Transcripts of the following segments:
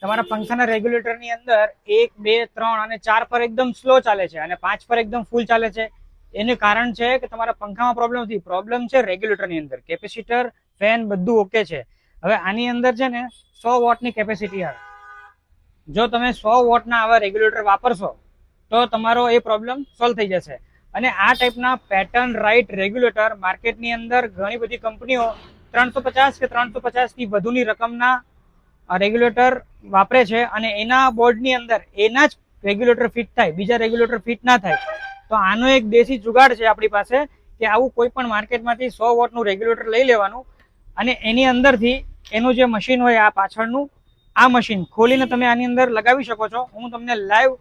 તમારા પંખાના રેગ્યુલેટરની અંદર 1, 2, 3 અને 4 પર એકદમ સ્લો ચાલે છે અને 5 પર એકદમ ફૂલ ચાલે છે. એનું કારણ છે કે તમારા પંખામાં પ્રોબ્લેમ નથી, પ્રોબ્લેમ છે રેગ્યુલેટરની અંદર. કેપેસિટર, ફેન બધું ઓકે છે. હવે આની અંદર છે ને 100 વોટની કેપેસિટી આવે. જો તમે 100 વોટના આવા રેગ્યુલેટર વાપરશો તો તમારો એ પ્રોબ્લેમ સોલ્વ થઈ જશે. અને આ ટાઈપના પેટર્ન રાઇટ રેગ્યુલેટર માર્કેટની અંદર ઘણી બધી કંપનીઓ 350 કે 350 થી વધુની રકમના રેગ્યુલેટર વાપરે છે અને એના બોર્ડની અંદર એના જ રેગ્યુલેટર ફિટ થાય, બીજા રેગ્યુલેટર ફિટ ના થાય. તો આનો એક દેશી જુગાડ છે આપણી પાસે કે આવું કોઈ પણ માર્કેટમાંથી 100 વોટનું રેગ્યુલેટર લઈ લેવાનું અને એની અંદરથી એનું જે મશીન હોય આ પાછળનું આ મશીન ખોલીને તમે આની અંદર લગાવી શકો છો. હું તમને લાઈવ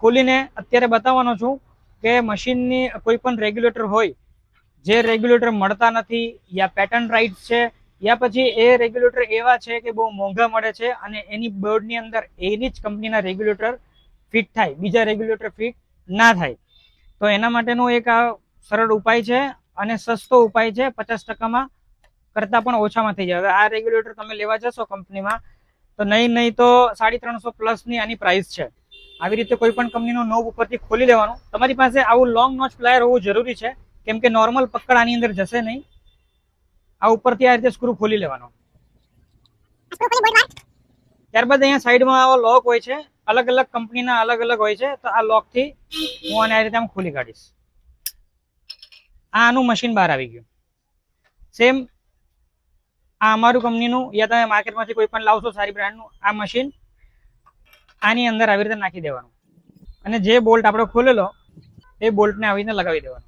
ખોલીને અત્યારે બતાવવાનો છું કે મશીનની કોઈ પણ રેગ્યુલેટર હોય જે રેગ્યુલેટર મળતા નથી યા પેટર્ન રાઇટ છે યા પછી એ રેગ્યુલેટર એવા છે કે બહુ મોંઘા મળે છે અને એની બોર્ડની અંદર એની જ કંપનીના રેગ્યુલેટર ફિટ થાય, બીજા રેગ્યુલેટર ફિટ ના થાય. તો એના માટેનો એક આ સરળ ઉપાય છે અને સસ્તો ઉપાય છે, 50% કરતાં પણ ઓછામાં થઈ જાય. હવે આ રેગ્યુલેટર તમે લેવા જશો કંપનીમાં તો નહીં તો 350 પ્લસની આની પ્રાઇસ છે. આવી રીતે કોઈ પણ કંપનીનું નોબ ઉપરથી ખોલી લેવાનું. તમારી પાસે આવું લોંગ નોચ પ્લાયર હોવું જરૂરી છે કેમ કે નોર્મલ પકડ આની અંદર જશે નહીં. આ ઉપરથી આ રીતે સ્ક્રૂ ખોલી લેવાનો. ત્યારબાદ અહીંયા સાઈડમાં આવો લોક હોય છે, અલગ અલગ કંપનીના અલગ અલગ હોય છે. તો આ લોકથી હું આને આ રીતે આમ ખોલી કાઢીશ. આનું મશીન બહાર આવી ગયું. સેમ આ અમારું કંપનીનું યા તમે માર્કેટમાંથી કોઈ પણ લાવશો સારી બ્રાન્ડનું આ મશીન આની અંદર આવી રીતે નાખી દેવાનું અને જે બોલ્ટ આપણે ખોલેલો એ બોલ્ટને આવી રીતે લગાવી દેવાનો.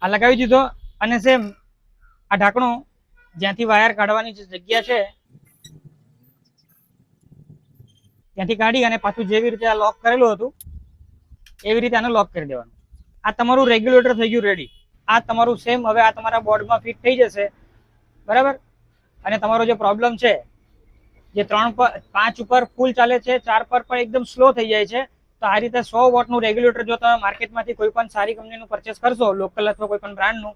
આ લગાવી દીધો અને સેમ આ ઢાંકણું જ્યાંથી વાયર કાઢવાની જે જગ્યા છે ત્યાંથી કાઢી અને પાછું જેવી રીતે આ લોક કરેલું હતું એવી રીતે આને લોક કરી દેવાનું. આ તમારું રેગ્યુલેટર થઈ ગયું રેડી. આ તમારું સેમ હવે આ તમારા બોર્ડમાં ફિટ થઈ જશે, બરાબર. અને તમારો જે પ્રોબ્લેમ છે જે 3 પર 5 ઉપર ફૂલ ચાલે છે, 4 પર પણ એકદમ સ્લો થઈ જાય છે, તો આ રીતે 100 વોટનું રેગ્યુલેટર જો તમે માર્કેટમાંથી કોઈ પણ સારી કંપનીનું પરચેસ કરશો, લોકલ અથવા કોઈ પણ બ્રાન્ડનું,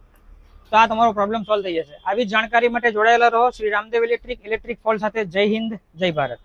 તો આ તમારો પ્રોબ્લેમ સોલ્વ થઈ જશે. આવી જાણકારી માટે જોડાયેલા રહો શ્રી રામદેવ ઇલેક્ટ્રિક ફોલ્ટ સાથે. જય હિન્દ, જય ભારત.